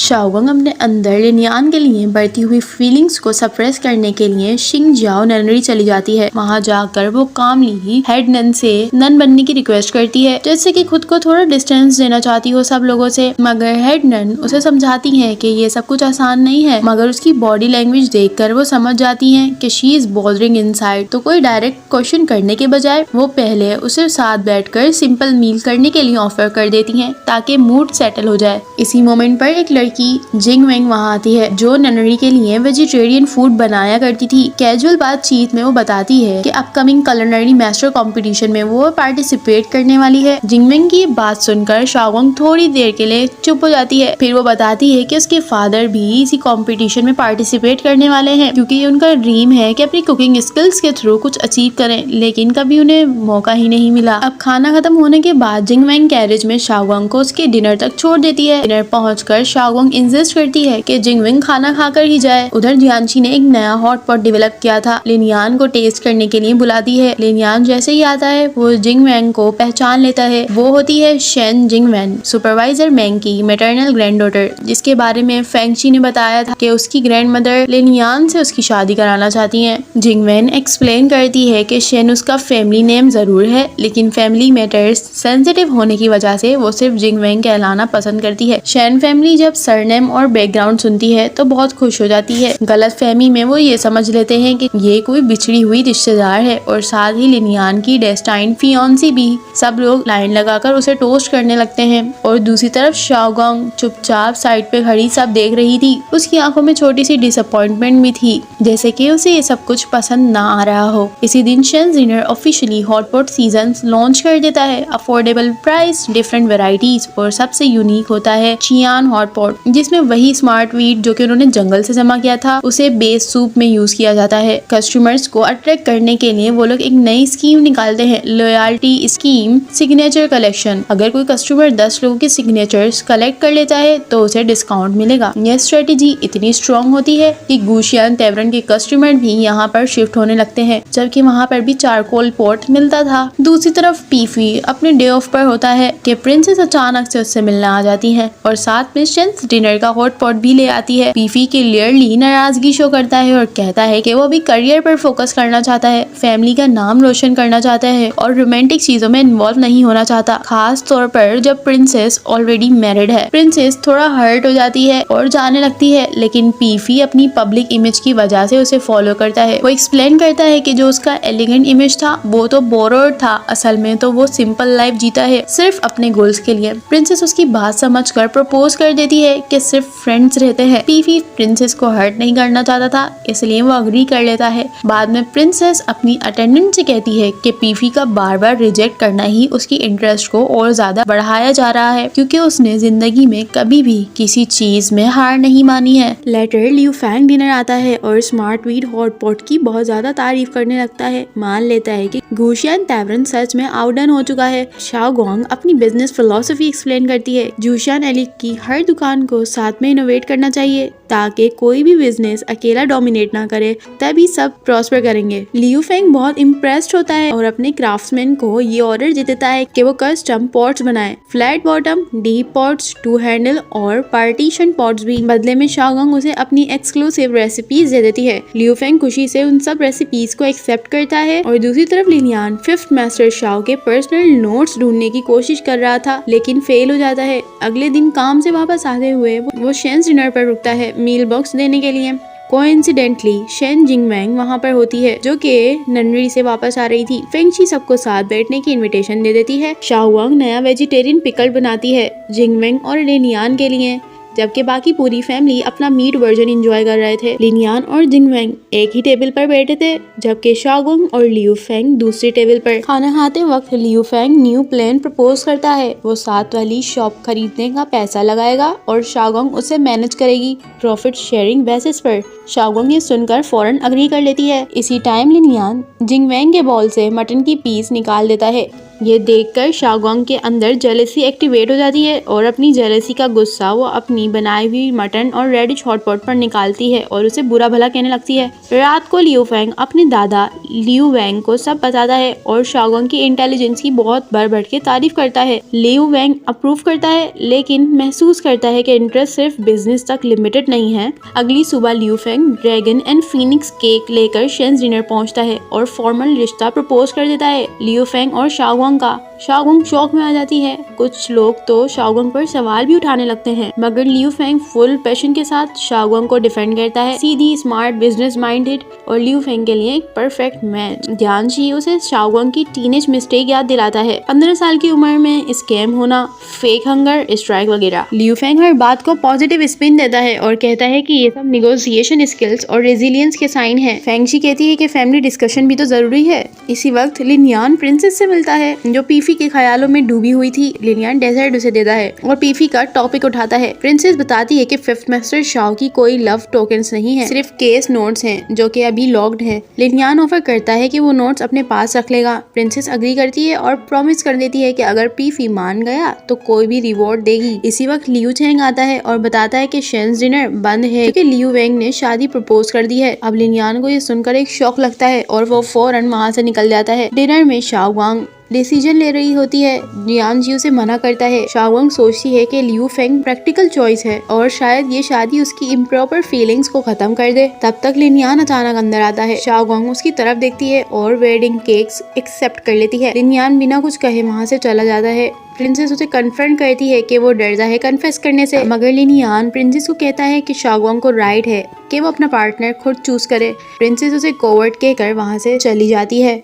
शाओगंग अपने अंदर लिनियान के लिए बढ़ती हुई फीलिंग्स को सप्रेस करने के लिए शिंगजाओ ननरी चली जाती है। वहाँ जाकर वो कामली ही हेड नन से नन बनने की रिक्वेस्ट करती है, जैसे कि खुद को थोड़ा डिस्टेंस देना चाहती हो सब लोगों से। मगर हेड नन उसे समझाती है कि ये सब कुछ आसान नहीं है, मगर उसकी बॉडी लैंग्वेज देखकर वो समझ जाती है कि शी इज बॉदरिंग इनसाइड। तो कोई डायरेक्ट क्वेश्चन करने के बजाय वो पहले उसे साथ बैठकर सिंपल मील करने के लिए ऑफर कर देती हैं ताकि मूड सेटल हो जाए। इसी मोमेंट पर एक लड़की जिंगवेंग वहाँ आती है जो ननरी के लिए वेजिटेरियन फूड बनाया करती थी। कैजुअल बातचीत में वो बताती है कि अपकमिंग कुलिनरी मास्टर कंपटीशन में वो पार्टिसिपेट करने वाली है। जिंगवेंग की बात सुनकर शाओगंग थोड़ी देर के लिए चुप हो जाती है। फिर वो बताती है कि उसके फादर भी इसी कंपटीशन में पार्टिसिपेट करने वाले हैं, क्योंकि उनका ड्रीम है कि अपनी कुकिंग स्किल्स के थ्रू कुछ अचीव करें, लेकिन कभी उन्हें मौका ही नहीं मिला। अब खाना खत्म होने के बाद जिंगवेंग कैरेज में शाओगंग को उसके डिनर तक छोड़ देती है। डिनर पहुंचकर शाओगंग इंसिस्ट करती है कि जिंगवेंग खाना खाकर ही जाए। उधर जियांशी ने एक नया हॉट पॉट डेवलप किया था, लिनियान को टेस्ट करने के लिए बुलाती है। लिनियान जैसे ही आता है वो जिंगवेंग को पहचान लेता है। वो होती है शेन जिंगवेन, सुपरवाइजर मैंग की मैटरनल ग्रैंडडॉटर, जिसके बारे में फेंगशी ने बताया था कि उसकी ग्रैंडमदर लिनियान से उसकी शादी कराना चाहती हैं। जिंगवेन एक्सप्लेन करती है कि शेन उसका फैमिली नेम जरूर है, लेकिन फैमिली मैटर्स सेंसिटिव होने की वजह से वो सिर्फ जिंगवेंग कहलाना पसंद करती है। शेन फैमिली जब सरनेम और बैकग्राउंड सुनती है तो बहुत खुश हो जाती है। गलत फहमी में वो ये समझ लेते हैं कि ये कोई बिछड़ी हुई रिश्तेदार है, और साथ ही लिनियान की डेस्टाइन फियांसी भी। सब लोग लाइन लगाकर उसे टोस्ट करने लगते हैं, और दूसरी तरफ शाओगंग चुपचाप साइड पे खड़ी सब देख रही थी। उसकी आंखों में छोटी सी डिसअपॉइंटमेंट भी थी, जैसे कि उसे ये सब कुछ पसंद ना आ रहा हो। इसी दिन Shane dinner officially hot pot season launch कर देता है। अफोर्डेबल प्राइस, डिफरेंट वेराइटीज, और सबसे यूनिक होता है चियान हॉट पॉट, जिसमें वही स्मार्ट वीट जो कि उन्होंने जंगल से जमा किया था उसे बेस सूप में यूज किया जाता है। कस्टमर्स को अट्रैक्ट करने के लिए वो लोग एक नई स्कीम निकालते हैं, लॉयल्टी स्कीम सिग्नेचर कलेक्शन। अगर कोई कस्टमर 10 लोगों के सिग्नेचर्स कलेक्ट कर लेता है तो उसे डिस्काउंट मिलेगा। यह स्ट्रेटेजी इतनी स्ट्रॉन्ग होती है कि गुशियान टेवरन के कस्टमर भी यहाँ पर शिफ्ट होने लगते हैं, जबकि वहाँ पर भी चारकोल पॉट मिलता था। दूसरी तरफ पीफी अपने डे ऑफ पर होता है कि प्रिंसेस अचानक से उससे मिलने आ जाती है और साथ में शेंस डिनर का हॉट पॉट भी ले आती है। पीफी क्लियरली नाराजगी शो करता है और कहता है कि वो अभी करियर पर फोकस करना चाहता है, फैमिली का नाम रोशन करना चाहता है और रोमांटिक चीजों में इन्वॉल्व नहीं होना चाहता, खास तौर पर जब प्रिंसेस ऑलरेडी मैरिड है। प्रिंसेस थोड़ा हर्ट हो जाती है और जाने लगती है, लेकिन पीफी अपनी पब्लिक इमेज की वजह से उसे फॉलो करता है। वो एक्सप्लेन करता है कि जो उसका एलिगेंट इमेज था वो तो बोरोड था, असल में तो वो सिंपल लाइफ जीता है सिर्फ अपने गोल्स के लिए। प्रिंसेस उसकी बात समझकर प्रपोज कर देती है कि सिर्फ फ्रेंड्स रहते हैं। पीफी प्रिंसेस को हर्ट नहीं करना चाहता था, इसलिए वो अग्री कर लेता है। बाद में प्रिंसेस अपनी अटेंडेंट से कहती है कि पीफी का बार बार रिजेक्ट करना ही उसकी इंटरेस्ट को और ज्यादा बढ़ाया जा रहा है, क्योंकि उसने जिंदगी में कभी भी किसी चीज में हार नहीं मानी है। लेटर लियू फैंग डिनर आता है और स्मार्ट वीड हॉट पॉट की बहुत ज्यादा तारीफ करने लगता है। मान लेता है कि गुशियान टेवरन सच में आउटडन हो चुका है। शाओगंग अपनी बिजनेस फिलॉसफी एक्सप्लेन करती है। जूशियान एलिक की हर दुकान को साथ में इनोवेट करना चाहिए ताकि कोई भी बिजनेस अकेला डोमिनेट ना करे, तभी सब प्रॉस्पर करेंगे। लियू फेंग बहुत इम्प्रेस्ड होता है और अपने क्राफ्ट्समैन को ये ऑर्डर देता है कि वो कस्टम पॉट्स बनाए, flat bottom, deep pots, 2 handle और पार्टीशन पॉट्स भी। बदले में शाओगंग उसे अपनी एक्सक्लूसिव रेसिपीज दे देती है। लियू फेंग खुशी से उन सब रेसिपीज को एक्सेप्ट करता है और दूसरी तरफ लिनियान 5th मास्टर शाओ के पर्सनल नोट्स ढूंढने की कोशिश कर रहा था, लेकिन फेल हो जाता है। अगले दिन काम से वापस आते हुए वो शेंस डिनर पर रुकता है मील बॉक्स देने के लिए। कोइंसिडेंटली शेन जिंगवेंग वहाँ पर होती है, जो कि ननरी से वापस आ रही थी। फेंगशी सबको साथ बैठने की इनविटेशन दे देती है। शाओगंग नया वेजिटेरियन पिकल बनाती है जिंगवेंग और लिनियान के लिए, जबकि बाकी पूरी फैमिली अपना मीट वर्जन एंजॉय कर रहे थे। लिनियान और जिंगवेंग एक ही टेबल पर बैठे थे, जबकि शाओगंग और लियू फेंग दूसरे टेबल पर। खाना खाते वक्त Liu Feng new plan propose करता है। वो साथ वाली शॉप खरीदने का पैसा लगाएगा और शाओगंग उसे मैनेज करेगी प्रॉफिट शेयरिंग बेसिस पर। शाओगंग ये सुनकर फौरन अग्री कर लेती है। इसी टाइम लिनियान जिंगवेंग के बॉल से मटन की पीस निकाल देता है। ये देखकर शाओगुआंग के अंदर जेलेसी एक्टिवेट हो जाती है और अपनी जेलेसी का गुस्सा वो अपनी बनाई हुई मटन और रेडिश हॉटपॉट पर निकालती है और उसे बुरा भला कहने लगती है। रात को लियू फेंग अपने दादा लियू वेंग को सब बताता है और शाओगुआंग की इंटेलिजेंस की बहुत बढ़ के तारीफ करता है। लियू वेंग अप्रूव करता है लेकिन महसूस करता है कि इंटरेस्ट सिर्फ बिजनेस तक लिमिटेड नहीं है। अगली सुबह Liu Feng dragon and Phoenix cake लेकर शेंस डिनर पहुंचता है और फॉर्मल रिश्ता प्रपोज कर देता है लियू फेंग और शाओगुआंग का। शाओगुआंग शौक में आ जाती है। कुछ लोग तो शाओगुआंग पर सवाल भी उठाने लगते हैं मगर लियू फेंग फुल पैशन के साथ शाओगुआंग को डिफेंड करता है। सीधी, स्मार्ट, बिजनेस माइंडेड और लियू फेंग के लिए एक परफेक्ट मैन। जियांशी उसे शाओगुआंग की टीनेज मिस्टेक याद दिलाता है। 15 साल की उम्र में स्कैम होना, फेक हंगर स्ट्राइक वगैरह। लियू फेंग हर बात को पॉजिटिव स्पिन देता है और कहता है कि ये सब निगोशिएशन स्किल्स और रेजिलियंस के साइन है। फेंगशी कहती है कि फैमिली डिस्कशन भी तो जरूरी है। इसी वक्त लिनयान प्रिंसेस से मिलता है जो पीफी के ख्यालों में डूबी हुई थी। लिनयान डेजर्ट उसे देता है और पीफी का टॉपिक उठाता है। प्रिंसेस बताती है कि फिफ्थ मास्टर शाओ की कोई लव टोकन्स नहीं है, सिर्फ केस नोट्स हैं जो कि अभी लॉक्ड हैं। लिनयान ऑफर करता है कि वो नोट्स अपने पास रख लेगा। प्रिंसेस अग्री करती है और प्रॉमिस कर देती है कि अगर पीफी मान गया तो कोई भी रिवॉर्ड देगी। इसी वक्त लियू चेंग आता है और बताता है कि शेंस डिनर बंद है क्योंकि लियू वेंग ने शादी प्रपोज कर दी है। अब लिनयान को ये सुनकर एक शौक लगता है और वो फौरन वहाँ से निकल जाता है। डिनर में शाओगुआंग डिसीजन ले रही होती है। जियांजी उसे मना करता है। शाओगुआंग सोचती है कि लियू फेंग प्रैक्टिकल चॉइस है और शायद ये शादी उसकी इम्प्रॉपर फीलिंग्स को खत्म कर दे। तब तक लिनयान अचानक अंदर आता है। शाओगुआंग उसकी तरफ देखती है और वेडिंग केक्स एक्सेप्ट कर लेती है। लिनयान बिना कुछ कहे वहाँ से चला जाता है। प्रिंसेस उसे कन्फ्रंट करती है कि वो डरता है कन्फेस करने से मगर लिनयान प्रिंसेस को कहता है कि शाओगुआंग को राइट है कि वो अपना पार्टनर खुद चूज करे। प्रिंसेस उसे कोवर्ट कहकर वहाँ से चली जाती है।